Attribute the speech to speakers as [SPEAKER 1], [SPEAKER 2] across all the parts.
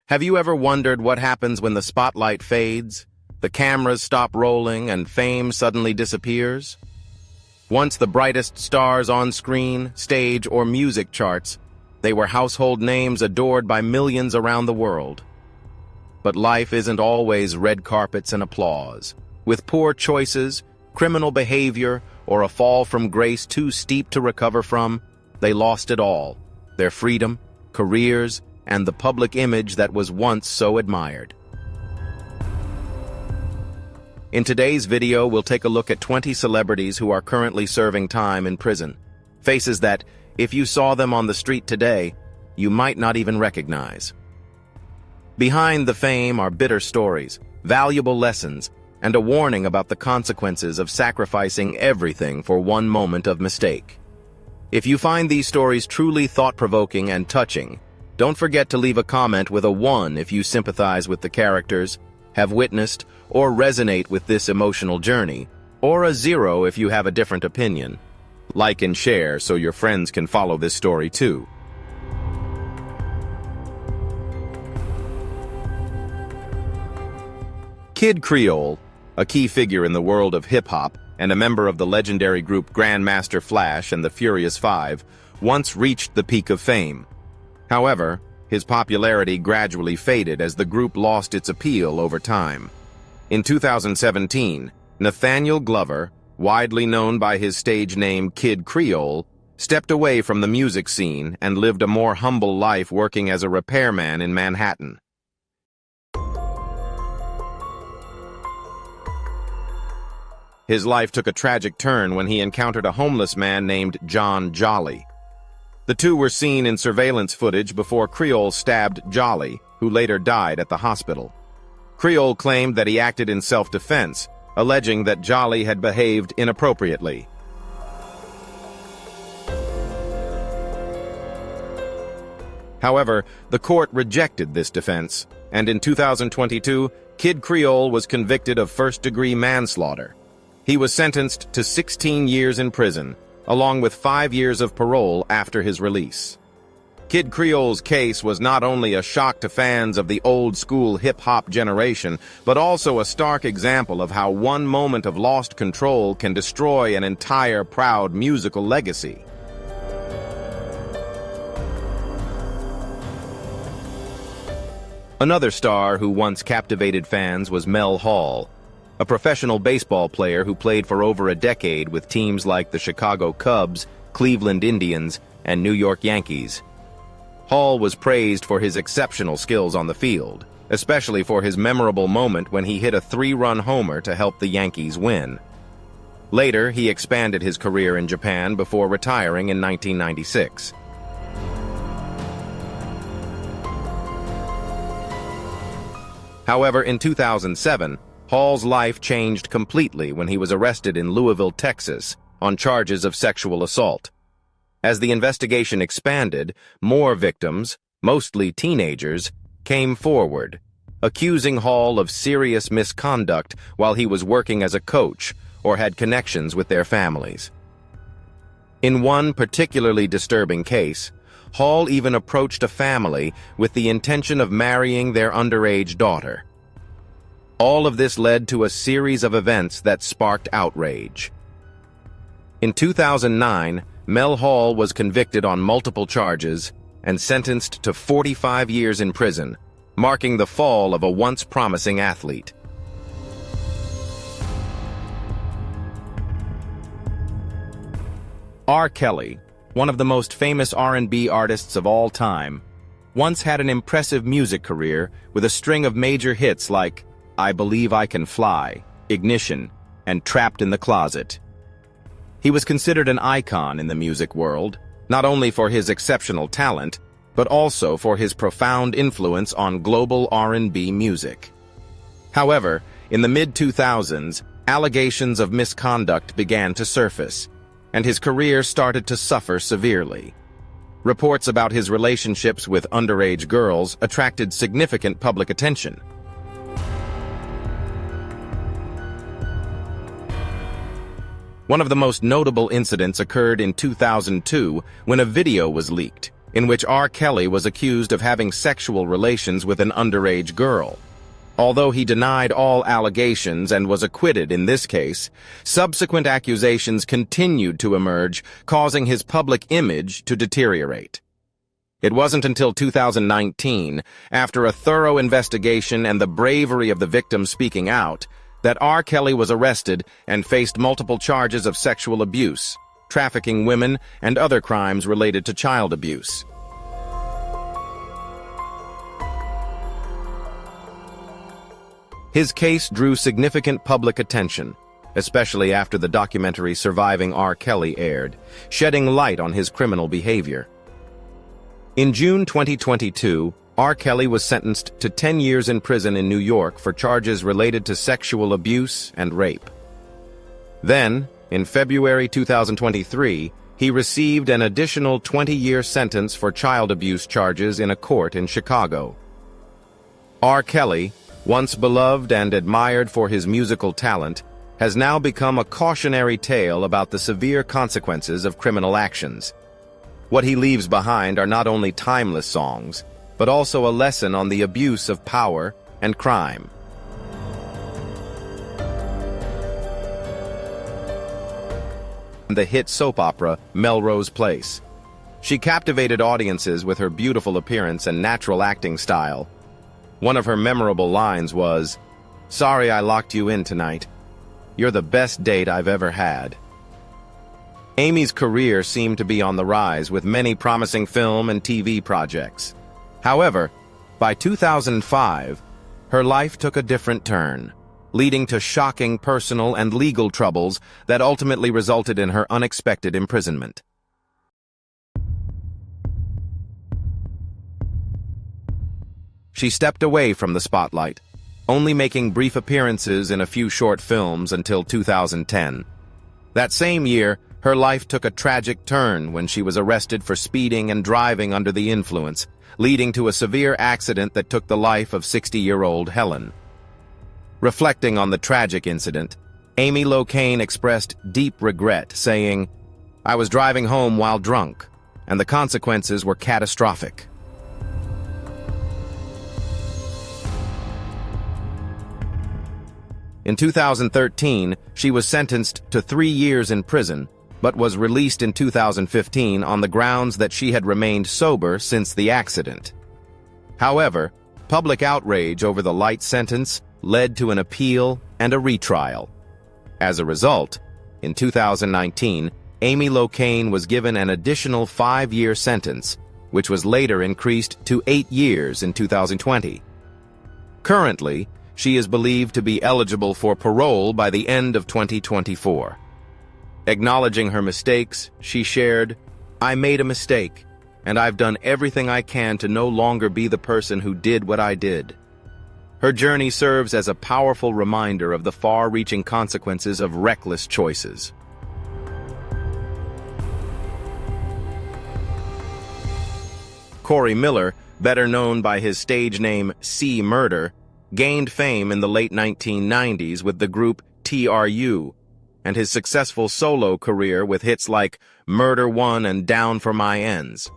[SPEAKER 1] Have you ever wondered what happens when the spotlight fades, the cameras stop rolling, and fame suddenly disappears? Once the brightest stars on screen, stage, or music charts, they were household names adored by millions around the world. But life isn't always red carpets and applause. With poor choices, criminal behavior, or a fall from grace too steep to recover from, they lost it all: their freedom, careers, and the public image that was once so admired. In today's video, we'll take a look at 20 celebrities who are currently serving time in prison. Faces that, if you saw them on the street today, you might not even recognize. Behind the fame are bitter stories, valuable lessons, and a warning about the consequences of sacrificing everything for one moment of mistake. If you find these stories truly thought-provoking and touching, don't forget to leave a comment with a 1 if you sympathize with the characters, have witnessed, or resonate with this emotional journey, or a 0 if you have a different opinion. Like and share so your friends can follow this story too. Kid Creole, a key figure in the world of hip-hop and a member of the legendary group Grandmaster Flash and the Furious Five, once reached the peak of fame. However, his popularity gradually faded as the group lost its appeal over time. In 2017, Nathaniel Glover, widely known by his stage name Kid Creole, stepped away from the music scene and lived a more humble life working as a repairman in Manhattan. His life took a tragic turn when he encountered a homeless man named John Jolly. The two were seen in surveillance footage before Creole stabbed Jolly, who later died at the hospital. Creole claimed that he acted in self-defense, alleging that Jolly had behaved inappropriately. However, the court rejected this defense, and in 2022, Kid Creole was convicted of first-degree manslaughter. He was sentenced to 16 years in prison, along with 5 years of parole after his release. Kid Creole's case was not only a shock to fans of the old-school hip-hop generation, but also a stark example of how one moment of lost control can destroy an entire proud musical legacy. Another star who once captivated fans was Mel Hall, a professional baseball player who played for over a decade with teams like the Chicago Cubs, Cleveland Indians, and New York Yankees. Hall was praised for his exceptional skills on the field, especially for his memorable moment when he hit a 3-run homer to help the Yankees win. Later, he expanded his career in Japan before retiring in 1996. However, in 2007, Hall's life changed completely when he was arrested in Louisville, Texas, on charges of sexual assault. As the investigation expanded, more victims, mostly teenagers, came forward, accusing Hall of serious misconduct while he was working as a coach or had connections with their families. In one particularly disturbing case, Hall even approached a family with the intention of marrying their underage daughter. All of this led to a series of events that sparked outrage. In 2009, Mel Hall was convicted on multiple charges and sentenced to 45 years in prison, marking the fall of a once promising athlete. R. Kelly, one of the most famous R&B artists of all time, once had an impressive music career with a string of major hits like I Believe I Can Fly, Ignition, and Trapped in the Closet. He was considered an icon in the music world, not only for his exceptional talent, but also for his profound influence on global R&B music. However, in the mid-2000s, allegations of misconduct began to surface, and his career started to suffer severely. Reports about his relationships with underage girls attracted significant public attention. One of the most notable incidents occurred in 2002 when a video was leaked, in which R. Kelly was accused of having sexual relations with an underage girl. Although he denied all allegations and was acquitted in this case, subsequent accusations continued to emerge, causing his public image to deteriorate. It wasn't until 2019, after a thorough investigation and the bravery of the victim speaking out, that R. Kelly was arrested and faced multiple charges of sexual abuse, trafficking women, and other crimes related to child abuse. His case drew significant public attention, especially after the documentary Surviving R. Kelly aired, shedding light on his criminal behavior. In June 2022, R. Kelly was sentenced to 10 years in prison in New York for charges related to sexual abuse and rape. Then, in February 2023, he received an additional 20-year sentence for child abuse charges in a court in Chicago. R. Kelly, once beloved and admired for his musical talent, has now become a cautionary tale about the severe consequences of criminal actions. What he leaves behind are not only timeless songs, but also a lesson on the abuse of power and crime. The hit soap opera Melrose Place. She captivated audiences with her beautiful appearance and natural acting style. One of her memorable lines was, "Sorry I locked you in tonight. You're the best date I've ever had." Amy's career seemed to be on the rise with many promising film and TV projects. However, by 2005, her life took a different turn, leading to shocking personal and legal troubles that ultimately resulted in her unexpected imprisonment. She stepped away from the spotlight, only making brief appearances in a few short films until 2010. That same year, her life took a tragic turn when she was arrested for speeding and driving under the influence, leading to a severe accident that took the life of 60-year-old Helen. Reflecting on the tragic incident, Amy Locane expressed deep regret, saying, "I was driving home while drunk, and the consequences were catastrophic." In 2013, she was sentenced to 3 years in prison, but was released in 2015 on the grounds that she had remained sober since the accident. However, public outrage over the light sentence led to an appeal and a retrial. As a result, in 2019, Amy Locane was given an additional 5-year sentence, which was later increased to 8 years in 2020. Currently, she is believed to be eligible for parole by the end of 2024. Acknowledging her mistakes, she shared, "I made a mistake, and I've done everything I can to no longer be the person who did what I did." Her journey serves as a powerful reminder of the far-reaching consequences of reckless choices. Corey Miller, better known by his stage name C. Murder, gained fame in the late 1990s with the group TRU, and his successful solo career with hits like Murder One and Down for My Ends.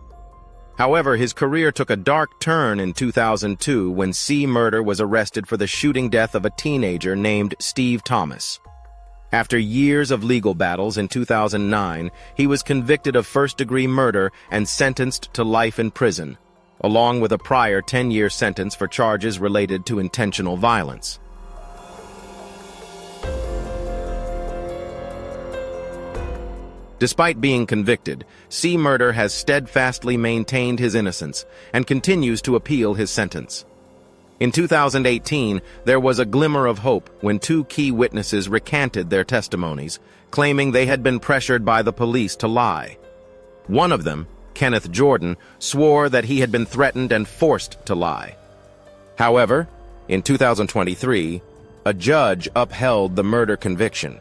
[SPEAKER 1] However, his career took a dark turn in 2002 when C. Murder was arrested for the shooting death of a teenager named Steve Thomas. After years of legal battles in 2009, he was convicted of first-degree murder and sentenced to life in prison, along with a prior 10-year sentence for charges related to intentional violence. Despite being convicted, C. Murder has steadfastly maintained his innocence and continues to appeal his sentence. In 2018, there was a glimmer of hope when 2 key witnesses recanted their testimonies, claiming they had been pressured by the police to lie. One of them, Kenneth Jordan, swore that he had been threatened and forced to lie. However, in 2023, a judge upheld the murder conviction,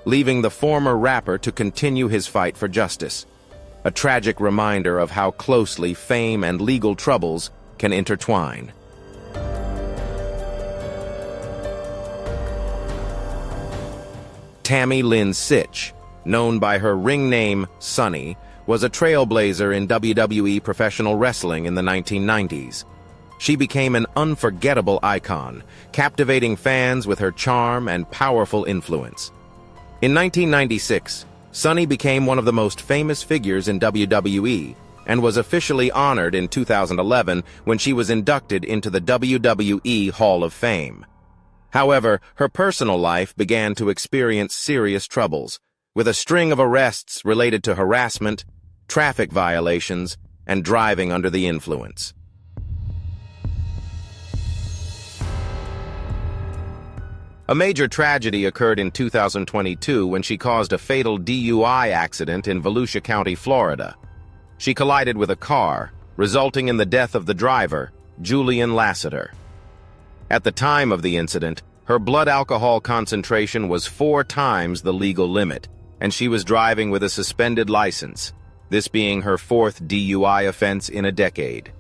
[SPEAKER 1] leaving the former rapper to continue his fight for justice, a tragic reminder of how closely fame and legal troubles can intertwine. Tammy Lynn Sitch, known by her ring name Sunny, was a trailblazer in WWE professional wrestling in the 1990s. She became an unforgettable icon, captivating fans with her charm and powerful influence. In 1996, Sunny became one of the most famous figures in WWE and was officially honored in 2011 when she was inducted into the WWE Hall of Fame. However, her personal life began to experience serious troubles, with a string of arrests related to harassment, traffic violations, and driving under the influence. A major tragedy occurred in 2022 when she caused a fatal DUI accident in Volusia County, Florida. She collided with a car, resulting in the death of the driver, Julian Lassiter. At the time of the incident, her blood alcohol concentration was 4 times the legal limit, and she was driving with a suspended license, this being her 4th DUI offense in a decade.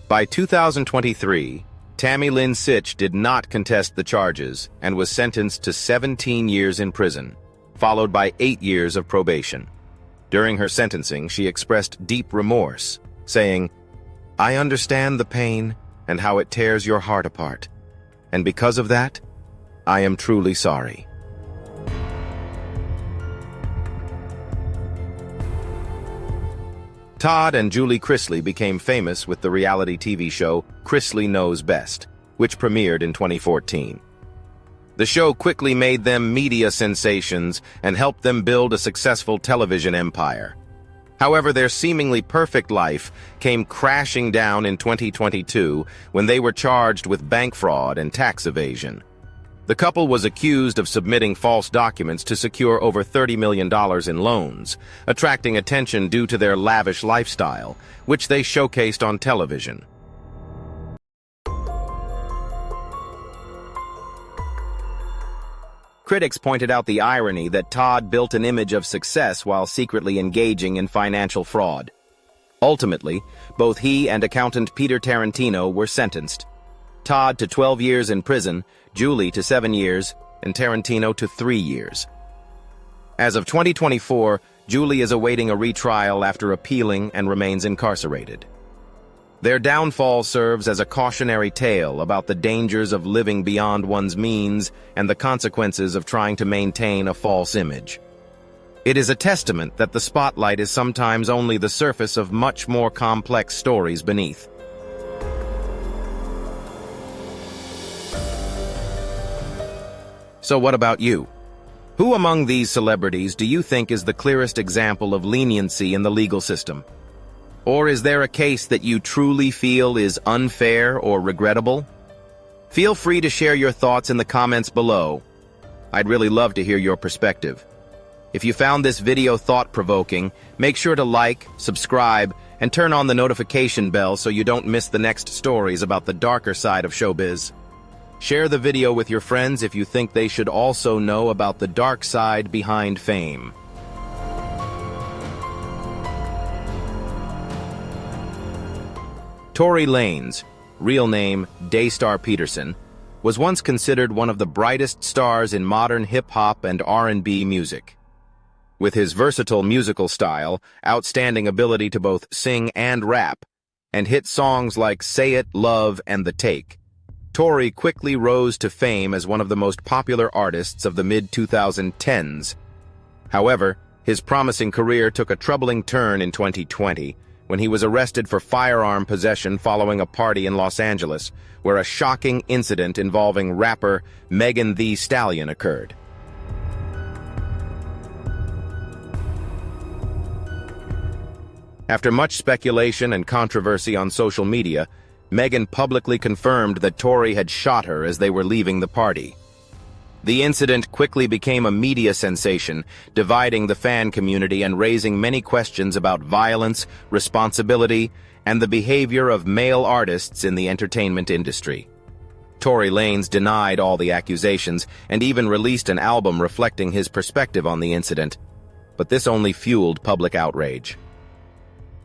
[SPEAKER 1] By 2023, Tammy Lynn Sitch did not contest the charges and was sentenced to 17 years in prison, followed by 8 years of probation. During her sentencing, she expressed deep remorse, saying, "I understand the pain and how it tears your heart apart, and because of that, I am truly sorry." Todd and Julie Chrisley became famous with the reality TV show Chrisley Knows Best, which premiered in 2014. The show quickly made them media sensations and helped them build a successful television empire. However, their seemingly perfect life came crashing down in 2022 when they were charged with bank fraud and tax evasion. The couple was accused of submitting false documents to secure over $30 million in loans, attracting attention due to their lavish lifestyle, which they showcased on television. Critics pointed out the irony that Todd built an image of success while secretly engaging in financial fraud. Ultimately, both he and accountant Peter Tarantino were sentenced. Todd to 12 years in prison, Julie to 7 years, and Tarantino to 3 years. As of 2024, Julie is awaiting a retrial after appealing and remains incarcerated. Their downfall serves as a cautionary tale about the dangers of living beyond one's means and the consequences of trying to maintain a false image. It is a testament that the spotlight is sometimes only the surface of much more complex stories beneath. So what about you? Who among these celebrities do you think is the clearest example of leniency in the legal system? Or is there a case that you truly feel is unfair or regrettable? Feel free to share your thoughts in the comments below. I'd really love to hear your perspective. If you found this video thought-provoking, make sure to like, subscribe, and turn on the notification bell so you don't miss the next stories about the darker side of showbiz. Share the video with your friends if you think they should also know about the dark side behind fame. Tory Lanez, real name Daystar Peterson, was once considered one of the brightest stars in modern hip-hop and R&B music. With his versatile musical style, outstanding ability to both sing and rap, and hit songs like Say It, Love, and The Take, Tory quickly rose to fame as one of the most popular artists of the mid-2010s. However, his promising career took a troubling turn in 2020 when he was arrested for firearm possession following a party in Los Angeles, where a shocking incident involving rapper Megan Thee Stallion occurred. After much speculation and controversy on social media, Megan publicly confirmed that Tory had shot her as they were leaving the party. The incident quickly became a media sensation, dividing the fan community and raising many questions about violence, responsibility, and the behavior of male artists in the entertainment industry. Tory Lanez denied all the accusations and even released an album reflecting his perspective on the incident, but this only fueled public outrage.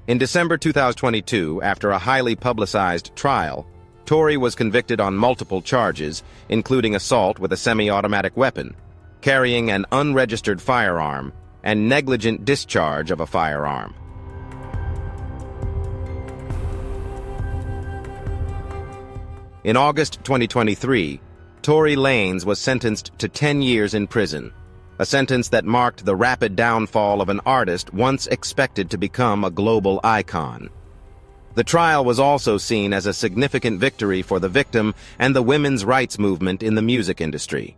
[SPEAKER 1] In December 2022, after a highly publicized trial, Tory was convicted on multiple charges, including assault with a semi-automatic weapon, carrying an unregistered firearm, and negligent discharge of a firearm. In August 2023, Tory Lanez was sentenced to 10 years in prison, a sentence that marked the rapid downfall of an artist once expected to become a global icon. The trial was also seen as a significant victory for the victim and the women's rights movement in the music industry.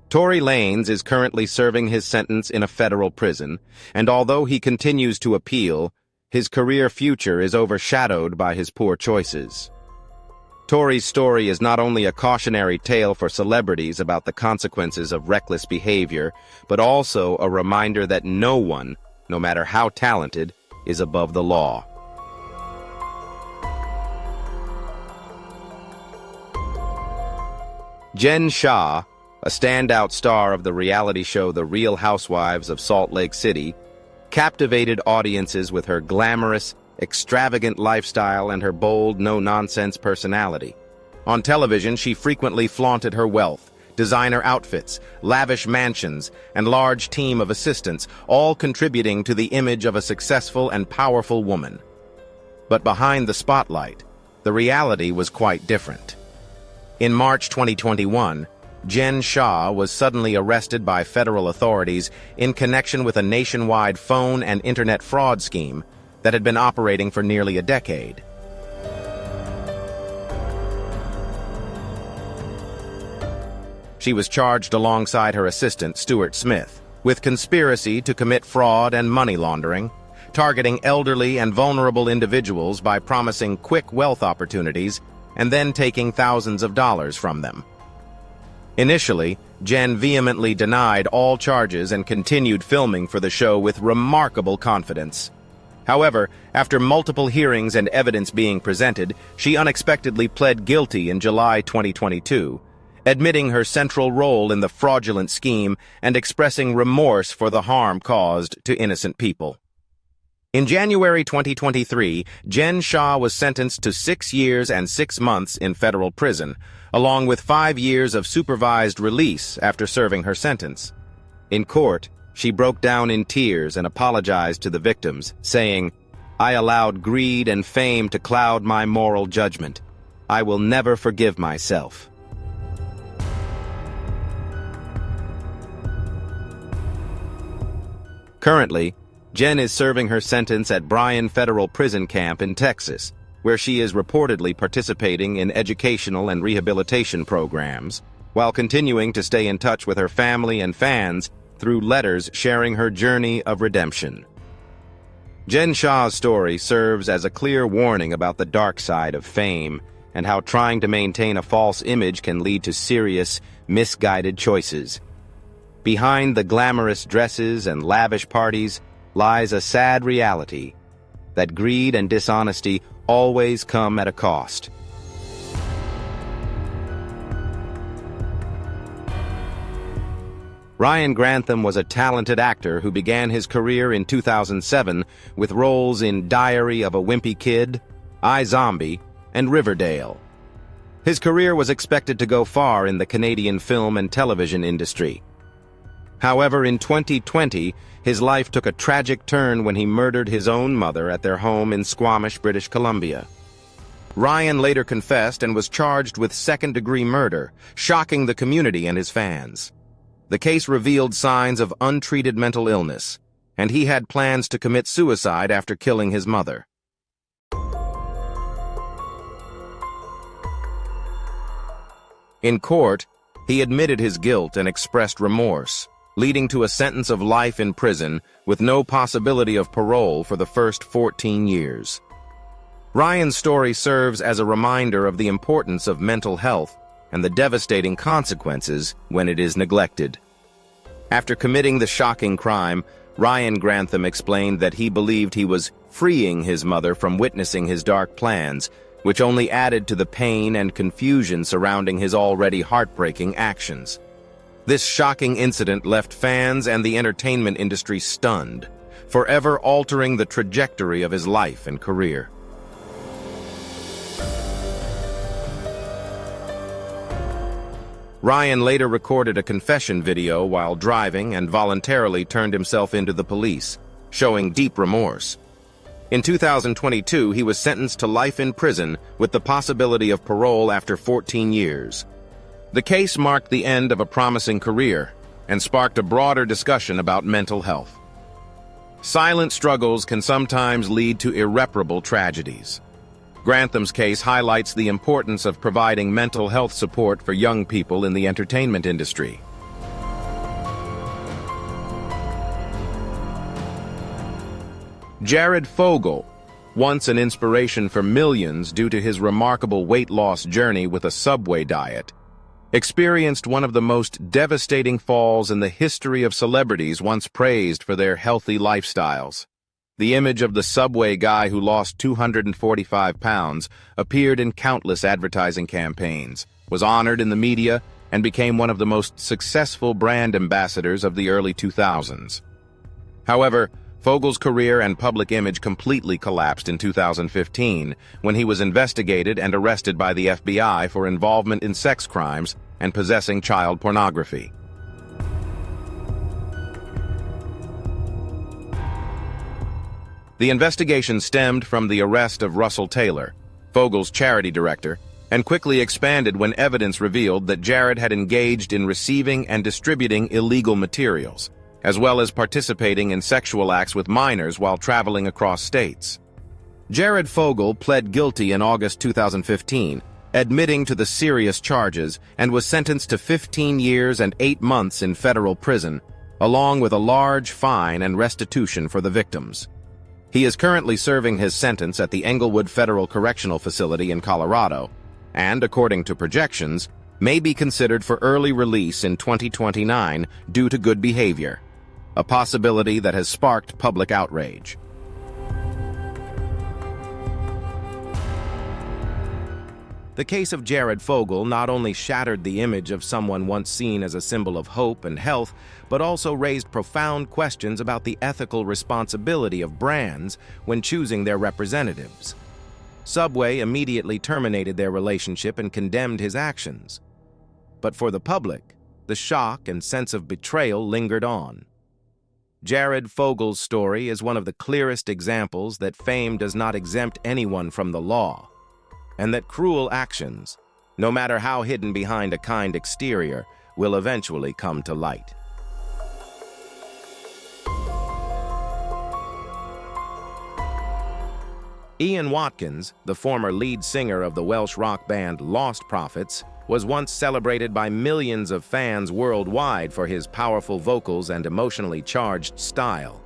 [SPEAKER 1] Tory Lanez is currently serving his sentence in a federal prison, and although he continues to appeal, his career future is overshadowed by his poor choices. Tory's story is not only a cautionary tale for celebrities about the consequences of reckless behavior, but also a reminder that no one, no matter how talented, is above the law. Shah, a standout star of the reality show The Real Housewives of Salt Lake City, captivated audiences with her glamorous, extravagant lifestyle and her bold, no-nonsense personality. On television, she frequently flaunted her wealth, designer outfits, lavish mansions, and large team of assistants, all contributing to the image of a successful and powerful woman. But behind the spotlight, the reality was quite different. In March 2021, Shah was suddenly arrested by federal authorities in connection with a nationwide phone and internet fraud scheme that had been operating for nearly a decade. She was charged alongside her assistant, Stuart Smith, with conspiracy to commit fraud and money laundering, targeting elderly and vulnerable individuals by promising quick wealth opportunities and then taking thousands of dollars from them. Initially, Jen vehemently denied all charges and continued filming for the show with remarkable confidence. However, after multiple hearings and evidence being presented, she unexpectedly pled guilty in July 2022, admitting her central role in the fraudulent scheme and expressing remorse for the harm caused to innocent people. In January 2023, Shah was sentenced to 6 years and 6 months in federal prison, along with 5 years of supervised release after serving her sentence. In court, she broke down in tears and apologized to the victims, saying, "I allowed greed and fame to cloud my moral judgment. I will never forgive myself." Currently, Jen is serving her sentence at Bryan Federal Prison Camp in Texas, where she is reportedly participating in educational and rehabilitation programs, while continuing to stay in touch with her family and fans through letters sharing her journey of redemption. Shah's story serves as a clear warning about the dark side of fame and how trying to maintain a false image can lead to serious, misguided choices. Behind the glamorous dresses and lavish parties lies a sad reality, that greed and dishonesty always come at a cost. Grantham was a talented actor who began his career in 2007 with roles in Diary of a Wimpy Kid, iZombie, and Riverdale. His career was expected to go far in the Canadian film and television industry. However, in 2020, his life took a tragic turn when he murdered his own mother at their home in Squamish, British Columbia. Ryan later confessed and was charged with second-degree murder, shocking the community and his fans. The case revealed signs of untreated mental illness, and he had plans to commit suicide after killing his mother. In court, he admitted his guilt and expressed remorse, leading to a sentence of life in prison with no possibility of parole for the first 14 years. Ryan's story serves as a reminder of the importance of mental health and the devastating consequences when it is neglected. After committing the shocking crime, Grantham explained that he believed he was freeing his mother from witnessing his dark plans, which only added to the pain and confusion surrounding his already heartbreaking actions. This shocking incident left fans and the entertainment industry stunned, forever altering the trajectory of his life and career. Ryan later recorded a confession video while driving and voluntarily turned himself into the police, showing deep remorse. In 2022, he was sentenced to life in prison with the possibility of parole after 14 years. The case marked the end of a promising career and sparked a broader discussion about mental health. Silent struggles can sometimes lead to irreparable tragedies. Grantham's case highlights the importance of providing mental health support for young people in the entertainment industry. Jared Fogle, once an inspiration for millions due to his remarkable weight loss journey with a Subway diet, experienced one of the most devastating falls in the history of celebrities once praised for their healthy lifestyles. The image of the Subway guy who lost 245 pounds appeared in countless advertising campaigns, was honored in the media, and became one of the most successful brand ambassadors of the early 2000s. However, Fogle's career and public image completely collapsed in 2015 when he was investigated and arrested by the FBI for involvement in sex crimes and possessing child pornography. The investigation stemmed from the arrest of Russell Taylor, Fogle's charity director, and quickly expanded when evidence revealed that Jared had engaged in receiving and distributing illegal materials, as well as participating in sexual acts with minors while traveling across states. Jared Fogle pled guilty in August 2015, admitting to the serious charges, and was sentenced to 15 years and 8 months in federal prison, along with a large fine and restitution for the victims. He is currently serving his sentence at the Englewood Federal Correctional Facility in Colorado, and, according to projections, may be considered for early release in 2029 due to good behavior, a possibility that has sparked public outrage. The case of Jared Fogle not only shattered the image of someone once seen as a symbol of hope and health, but also raised profound questions about the ethical responsibility of brands when choosing their representatives. Subway immediately terminated their relationship and condemned his actions. But for the public, the shock and sense of betrayal lingered on. Jared Fogle's story is one of the clearest examples that fame does not exempt anyone from the law, and that cruel actions, no matter how hidden behind a kind exterior, will eventually come to light. Ian Watkins, the former lead singer of the Welsh rock band Lost Prophets, was once celebrated by millions of fans worldwide for his powerful vocals and emotionally charged style.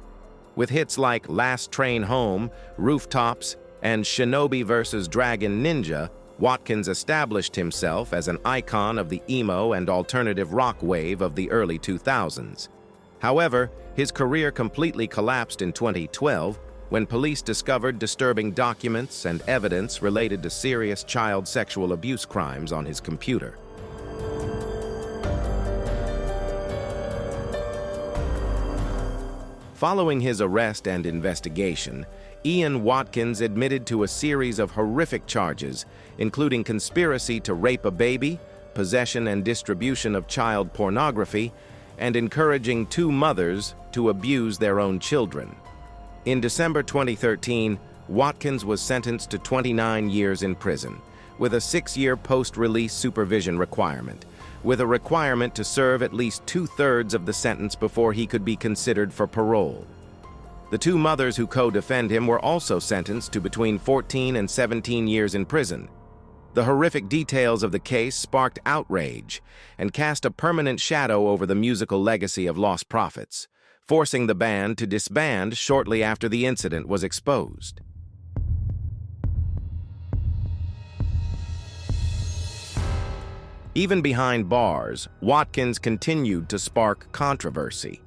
[SPEAKER 1] With hits like Last Train Home, Rooftops, and Shinobi vs. Dragon Ninja, Watkins established himself as an icon of the emo and alternative rock wave of the early 2000s. However, his career completely collapsed in 2012 when police discovered disturbing documents and evidence related to serious child sexual abuse crimes on his computer. Following his arrest and investigation, Ian Watkins admitted to a series of horrific charges, including conspiracy to rape a baby, possession and distribution of child pornography, and encouraging 2 mothers to abuse their own children. In December 2013, Watkins was sentenced to 29 years in prison, with a 6-year post-release supervision requirement, with a requirement to serve at least 2/3 of the sentence before he could be considered for parole. The 2 mothers who co-defend him were also sentenced to between 14 and 17 years in prison. The horrific details of the case sparked outrage and cast a permanent shadow over the musical legacy of Lost Prophets, forcing the band to disband shortly after the incident was exposed. Even behind bars, Watkins continued to spark controversy.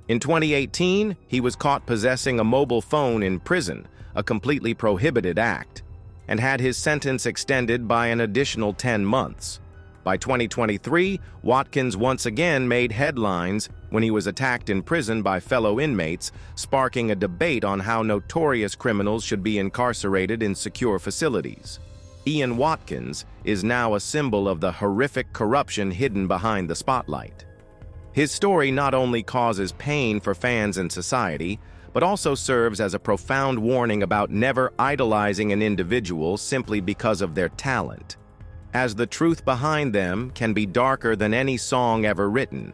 [SPEAKER 1] In 2018, he was caught possessing a mobile phone in prison, a completely prohibited act, and had his sentence extended by an additional 10 months. By 2023, Watkins once again made headlines when he was attacked in prison by fellow inmates, sparking a debate on how notorious criminals should be incarcerated in secure facilities. Ian Watkins is now a symbol of the horrific corruption hidden behind the spotlight. His story not only causes pain for fans and society, but also serves as a profound warning about never idolizing an individual simply because of their talent, as the truth behind them can be darker than any song ever written.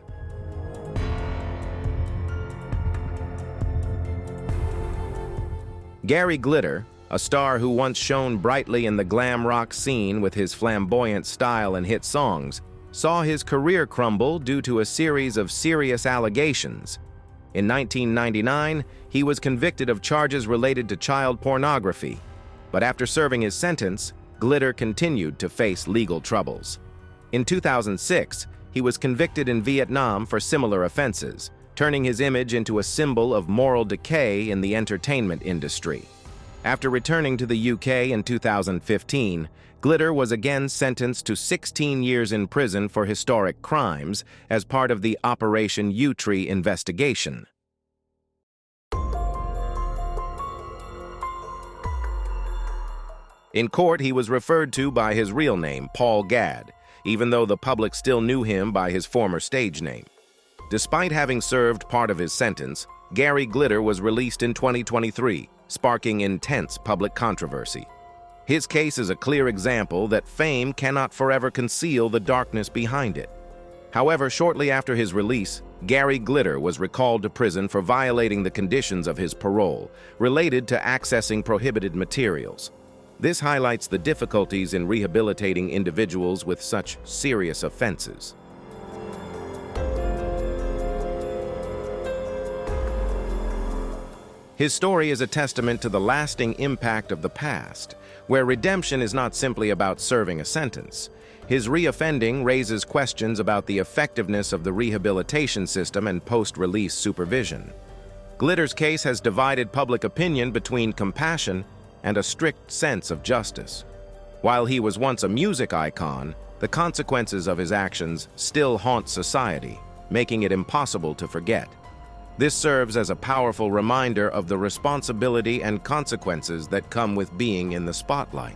[SPEAKER 1] Gary Glitter, a star who once shone brightly in the glam rock scene with his flamboyant style and hit songs, saw his career crumble due to a series of serious allegations. In 1999, he was convicted of charges related to child pornography, but after serving his sentence, Glitter continued to face legal troubles. In 2006, he was convicted in Vietnam for similar offenses, turning his image into a symbol of moral decay in the entertainment industry. After returning to the UK in 2015, Glitter was again sentenced to 16 years in prison for historic crimes as part of the Operation U-Tree investigation. In court, he was referred to by his real name, Paul Gadd, even though the public still knew him by his former stage name. Despite having served part of his sentence, Gary Glitter was released in 2023, sparking intense public controversy. His case is a clear example that fame cannot forever conceal the darkness behind it. However, shortly after his release, Gary Glitter was recalled to prison for violating the conditions of his parole, related to accessing prohibited materials. This highlights the difficulties in rehabilitating individuals with such serious offenses. His story is a testament to the lasting impact of the past, where redemption is not simply about serving a sentence. His reoffending raises questions about the effectiveness of the rehabilitation system and post-release supervision. Glitter's case has divided public opinion between compassion and a strict sense of justice. While he was once a music icon, the consequences of his actions still haunt society, making it impossible to forget. This serves as a powerful reminder of the responsibility and consequences that come with being in the spotlight.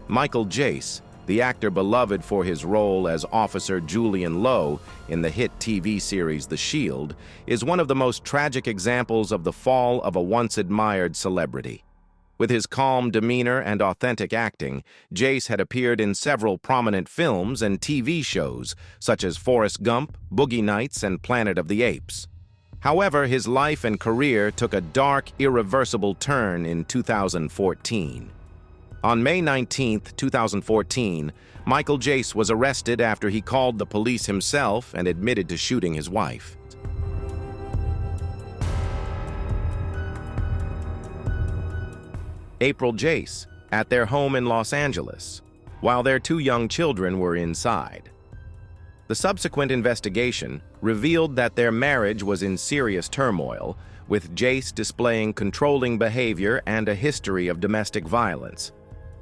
[SPEAKER 1] Michael Jace, the actor beloved for his role as Officer Julian Lowe in the hit TV series The Shield, is one of the most tragic examples of the fall of a once-admired celebrity. With his calm demeanor and authentic acting, Jace had appeared in several prominent films and TV shows, such as Forrest Gump, Boogie Nights, and Planet of the Apes. However, his life and career took a dark, irreversible turn in 2014. On May 19, 2014, Michael Jace was arrested after he called the police himself and admitted to shooting his wife. April Jace, at their home in Los Angeles, while their two young children were inside. The subsequent investigation revealed that their marriage was in serious turmoil, with Jace displaying controlling behavior and a history of domestic violence.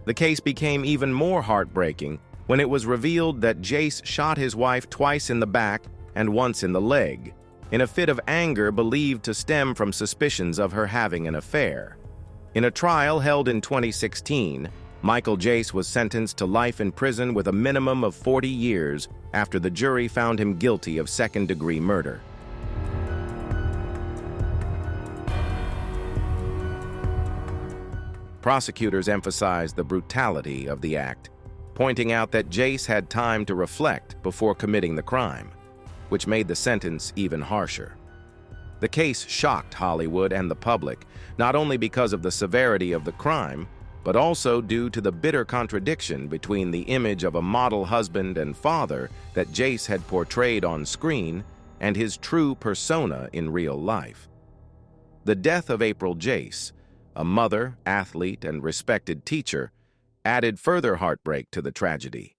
[SPEAKER 1] The case became even more heartbreaking when it was revealed that Jace shot his wife twice in the back and once in the leg, in a fit of anger believed to stem from suspicions of her having an affair. In a trial held in 2016, Michael Jace was sentenced to life in prison with a minimum of 40 years after the jury found him guilty of second-degree murder. Prosecutors emphasized the brutality of the act, pointing out that Jace had time to reflect before committing the crime, which made the sentence even harsher. The case shocked Hollywood and the public, not only because of the severity of the crime, but also due to the bitter contradiction between the image of a model husband and father that Jace had portrayed on screen and his true persona in real life. The death of April Jace, a mother, athlete, and respected teacher, added further heartbreak to the tragedy.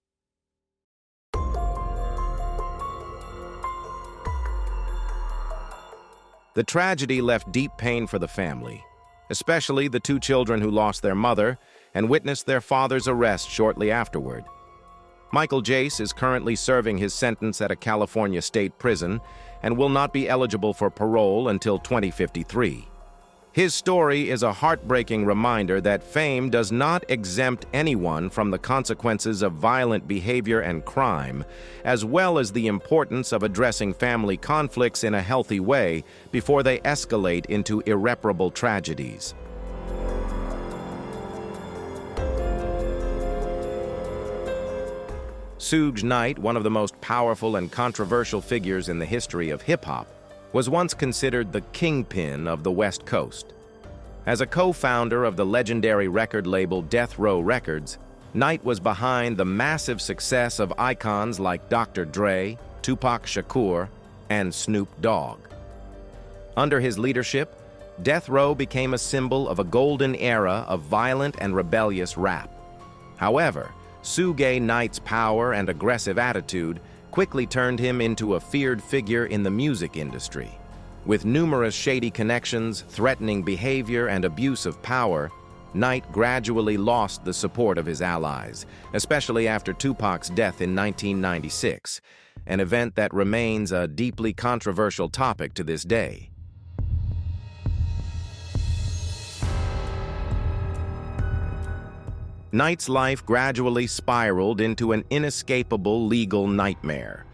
[SPEAKER 1] The tragedy left deep pain for the family, especially the two children who lost their mother and witnessed their father's arrest shortly afterward. Michael Jace is currently serving his sentence at a California state prison and will not be eligible for parole until 2053. His story is a heartbreaking reminder that fame does not exempt anyone from the consequences of violent behavior and crime, as well as the importance of addressing family conflicts in a healthy way before they escalate into irreparable tragedies. Suge Knight, one of the most powerful and controversial figures in the history of hip-hop, was once considered the kingpin of the West Coast. As a co-founder of the legendary record label Death Row Records, Knight was behind the massive success of icons like Dr. Dre, Tupac Shakur, and Snoop Dogg. Under his leadership, Death Row became a symbol of a golden era of violent and rebellious rap. However, Suge Knight's power and aggressive attitude quickly turned him into a feared figure in the music industry. With numerous shady connections, threatening behavior, and abuse of power, Knight gradually lost the support of his allies, especially after Tupac's death in 1996, an event that remains a deeply controversial topic to this day. Knight's life gradually spiraled into an inescapable legal nightmare.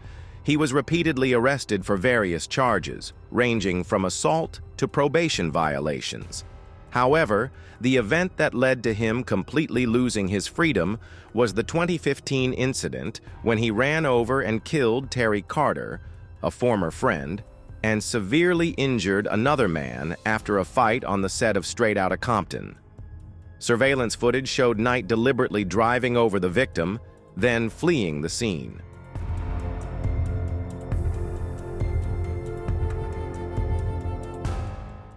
[SPEAKER 1] He was repeatedly arrested for various charges, ranging from assault to probation violations. However, the event that led to him completely losing his freedom was the 2015 incident when he ran over and killed Terry Carter, a former friend, and severely injured another man after a fight on the set of Straight Outta Compton. Surveillance footage showed Knight deliberately driving over the victim, then fleeing the scene.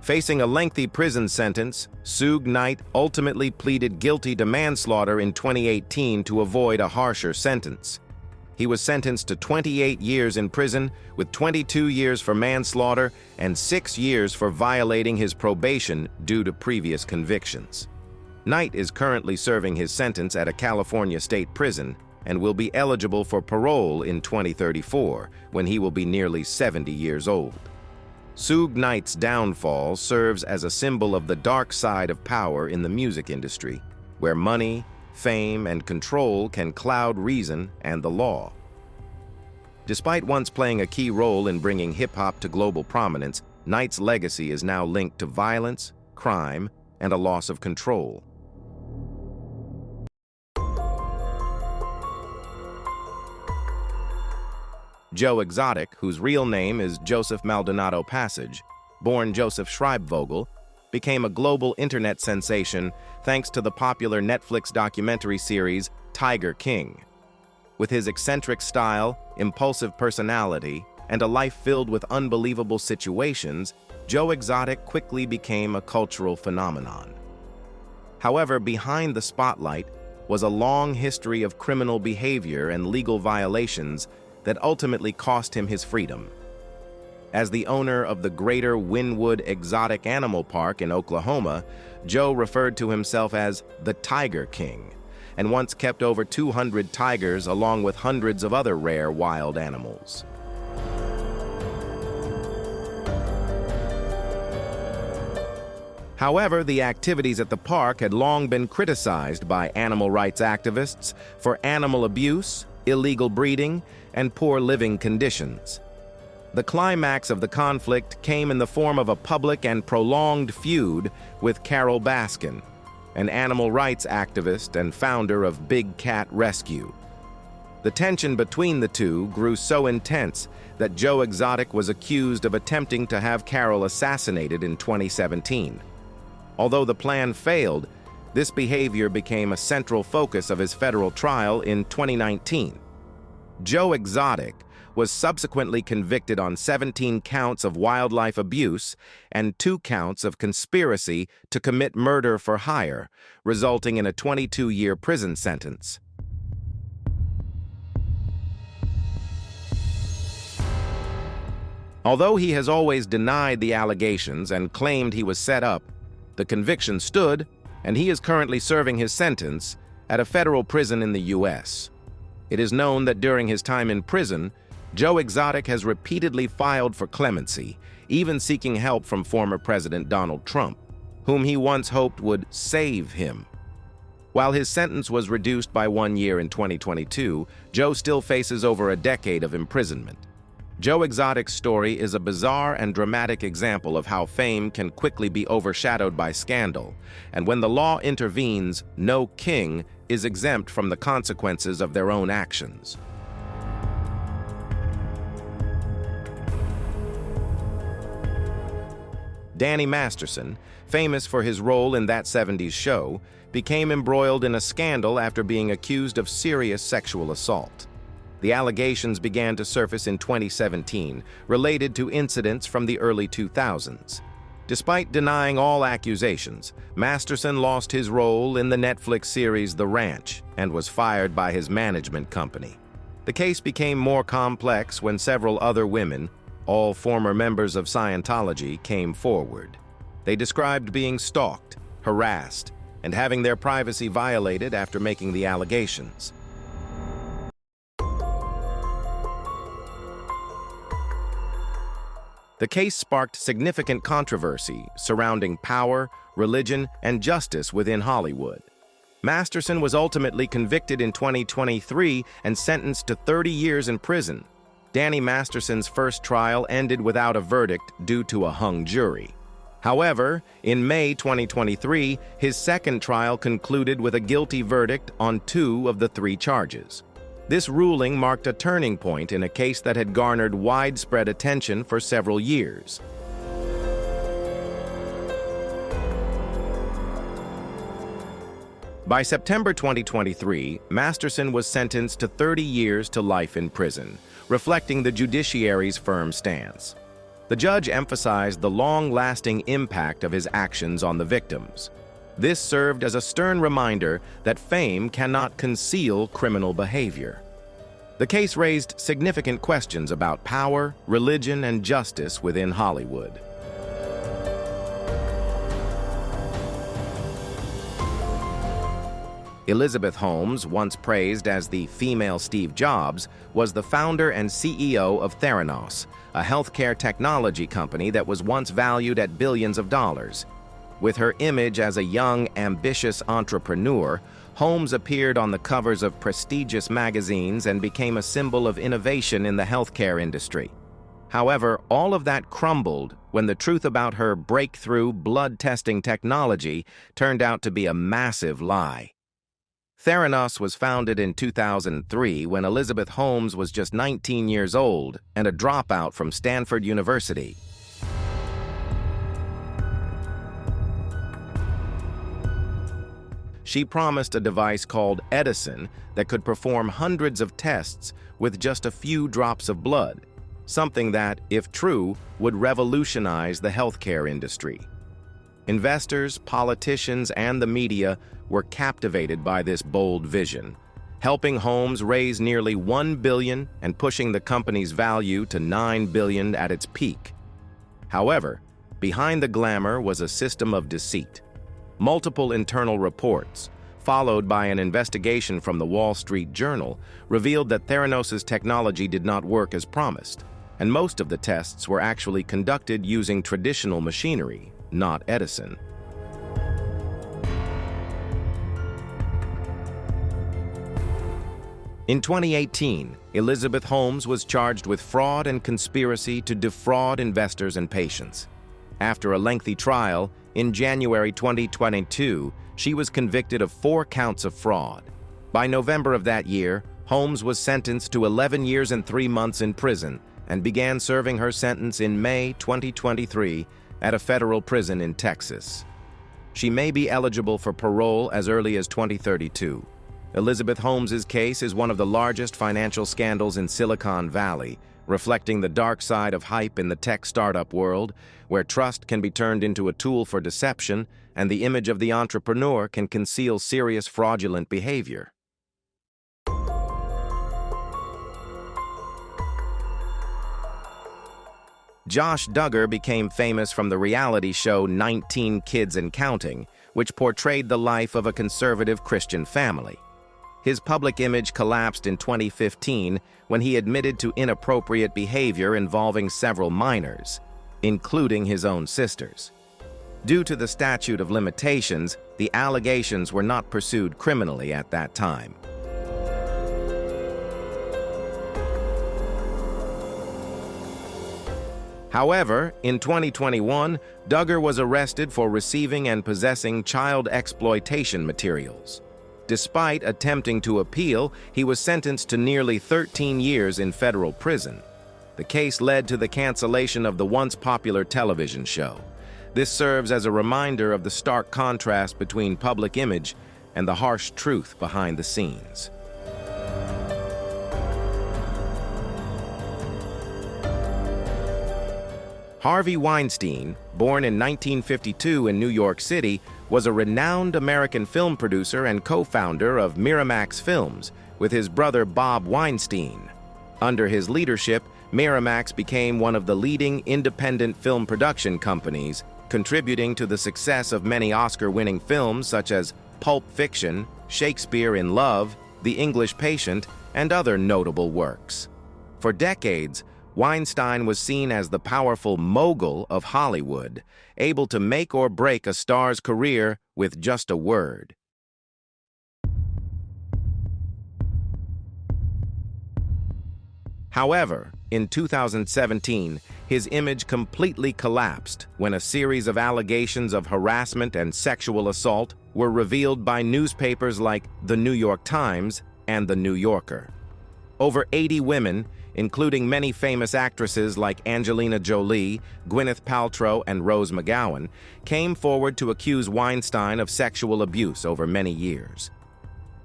[SPEAKER 1] Facing a lengthy prison sentence, Suge Knight ultimately pleaded guilty to manslaughter in 2018 to avoid a harsher sentence. He was sentenced to 28 years in prison, with 22 years for manslaughter and 6 years for violating his probation due to previous convictions. Knight is currently serving his sentence at a California state prison and will be eligible for parole in 2034, when he will be nearly 70 years old. Suge Knight's downfall serves as a symbol of the dark side of power in the music industry, where money, fame, and control can cloud reason and the law. Despite once playing a key role in bringing hip-hop to global prominence, Knight's legacy is now linked to violence, crime, and a loss of control. Joe Exotic, whose real name is Joseph Maldonado Passage, born Joseph Schreibvogel, became a global internet sensation thanks to the popular Netflix documentary series Tiger King. With his eccentric style, impulsive personality, and a life filled with unbelievable situations, Joe Exotic quickly became a cultural phenomenon. However, behind the spotlight was a long history of criminal behavior and legal violations that ultimately cost him his freedom. As the owner of the Greater Wynwood Exotic Animal Park in Oklahoma, Joe referred to himself as the Tiger King, and once kept over 200 tigers along with hundreds of other rare wild animals. However, the activities at the park had long been criticized by animal rights activists for animal abuse, illegal breeding, and poor living conditions. The climax of the conflict came in the form of a public and prolonged feud with Carole Baskin, an animal rights activist and founder of Big Cat Rescue. The tension between the two grew so intense that Joe Exotic was accused of attempting to have Carole assassinated in 2017. Although the plan failed, this behavior became a central focus of his federal trial in 2019. Joe Exotic was subsequently convicted on 17 counts of wildlife abuse and 2 counts of conspiracy to commit murder for hire, resulting in a 22-year prison sentence. Although he has always denied the allegations and claimed he was set up, the conviction stood, and he is currently serving his sentence at a federal prison in the U.S. It is known that during his time in prison, Joe Exotic has repeatedly filed for clemency, even seeking help from former President Donald Trump. whom he once hoped would save him. While his sentence was reduced by 1 year in 2022, Joe still faces over a decade of imprisonment. Joe Exotic's story is a bizarre and dramatic example of how fame can quickly be overshadowed by scandal, and when the law intervenes, no king is exempt from the consequences of their own actions. Danny Masterson, famous for his role in That 70s Show, became embroiled in a scandal after being accused of serious sexual assault. The allegations began to surface in 2017, related to incidents from the early 2000s. Despite denying all accusations, Masterson lost his role in the Netflix series The Ranch and was fired by his management company. The case became more complex when several other women, all former members of Scientology, came forward. They described being stalked, harassed, and having their privacy violated after making the allegations. The case sparked significant controversy surrounding power, religion, and justice within Hollywood. Masterson was ultimately convicted in 2023 and sentenced to 30 years in prison. Danny Masterson's first trial ended without a verdict due to a hung jury. However, in May 2023, his second trial concluded with a guilty verdict on 2 of the 3 charges. This ruling marked a turning point in a case that had garnered widespread attention for several years. By September 2023, Masterson was sentenced to 30 years to life in prison, reflecting the judiciary's firm stance. The judge emphasized the long-lasting impact of his actions on the victims. This served as a stern reminder that fame cannot conceal criminal behavior. The case raised significant questions about power, religion, and justice within Hollywood. Elizabeth Holmes, once praised as the female Steve Jobs, was the founder and CEO of Theranos, a healthcare technology company that was once valued at billions of dollars. With her image as a young, ambitious entrepreneur, Holmes appeared on the covers of prestigious magazines and became a symbol of innovation in the healthcare industry. However, all of that crumbled when the truth about her breakthrough blood testing technology turned out to be a massive lie. Theranos was founded in 2003 when Elizabeth Holmes was just 19 years old and a dropout from Stanford University. She promised a device called Edison that could perform hundreds of tests with just a few drops of blood, something that, if true, would revolutionize the healthcare industry. Investors, politicians, and the media were captivated by this bold vision, helping Holmes raise nearly $1 billion and pushing the company's value to $9 billion at its peak. However, behind the glamour was a system of deceit. Multiple internal reports, followed by an investigation from the Wall Street Journal, revealed that Theranos's technology did not work as promised, and most of the tests were actually conducted using traditional machinery, not Edison. In 2018, Elizabeth Holmes was charged with fraud and conspiracy to defraud investors and patients. After a lengthy trial, in January 2022, she was convicted of 4 counts of fraud. By November of that year, Holmes was sentenced to 11 years and 3 months in prison and began serving her sentence in May 2023 at a federal prison in Texas. She may be eligible for parole as early as 2032. Elizabeth Holmes's case is one of the largest financial scandals in Silicon Valley, reflecting the dark side of hype in the tech startup world, where trust can be turned into a tool for deception and the image of the entrepreneur can conceal serious fraudulent behavior. Josh Duggar became famous from the reality show 19 Kids and Counting, which portrayed the life of a conservative Christian family. His public image collapsed in 2015 when he admitted to inappropriate behavior involving several minors, including his own sisters. Due to the statute of limitations, the allegations were not pursued criminally at that time. However, in 2021, Duggar was arrested for receiving and possessing child exploitation materials. Despite attempting to appeal, he was sentenced to nearly 13 years in federal prison. The case led to the cancellation of the once popular television show. This serves as a reminder of the stark contrast between public image and the harsh truth behind the scenes. Harvey Weinstein, born in 1952 in New York City, was a renowned American film producer and co-founder of Miramax Films with his brother Bob Weinstein. Under his leadership, Miramax became one of the leading independent film production companies, contributing to the success of many Oscar-winning films such as Pulp Fiction, Shakespeare in Love, The English Patient, and other notable works. For decades, Weinstein was seen as the powerful mogul of Hollywood, able to make or break a star's career with just a word. However, in 2017, his image completely collapsed when a series of allegations of harassment and sexual assault were revealed by newspapers like The New York Times and The New Yorker. Over 80 women, including many famous actresses like Angelina Jolie, Gwyneth Paltrow, and Rose McGowan, came forward to accuse Weinstein of sexual abuse over many years.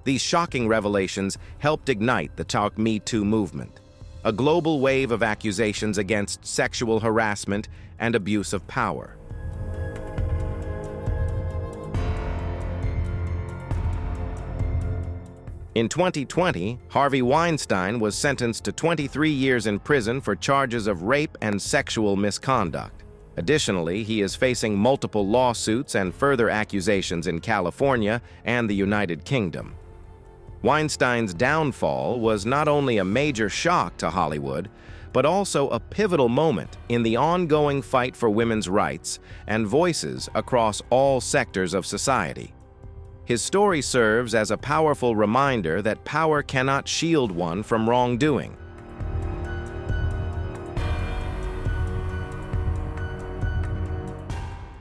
[SPEAKER 1] These shocking revelations helped ignite the Talk Me Too movement, a global wave of accusations against sexual harassment and abuse of power. In 2020, Harvey Weinstein was sentenced to 23 years in prison for charges of rape and sexual misconduct. Additionally, he is facing multiple lawsuits and further accusations in California and the United Kingdom. Weinstein's downfall was not only a major shock to Hollywood, but also a pivotal moment in the ongoing fight for women's rights and voices across all sectors of society. His story serves as a powerful reminder that power cannot shield one from wrongdoing.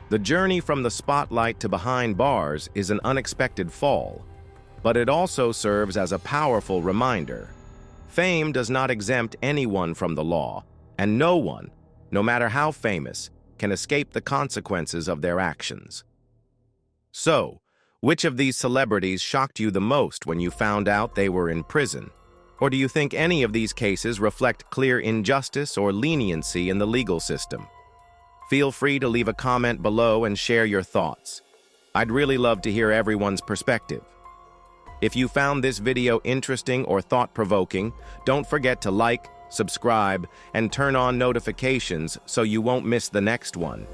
[SPEAKER 1] The journey from the spotlight to behind bars is an unexpected fall, but it also serves as a powerful reminder. Fame does not exempt anyone from the law, and no one, no matter how famous, can escape the consequences of their actions. So, which of these celebrities shocked you the most when you found out they were in prison? Or do you think any of these cases reflect clear injustice or leniency in the legal system? Feel free to leave a comment below and share your thoughts. I'd really love to hear everyone's perspective. If you found this video interesting or thought-provoking, don't forget to like, subscribe, and turn on notifications so you won't miss the next one.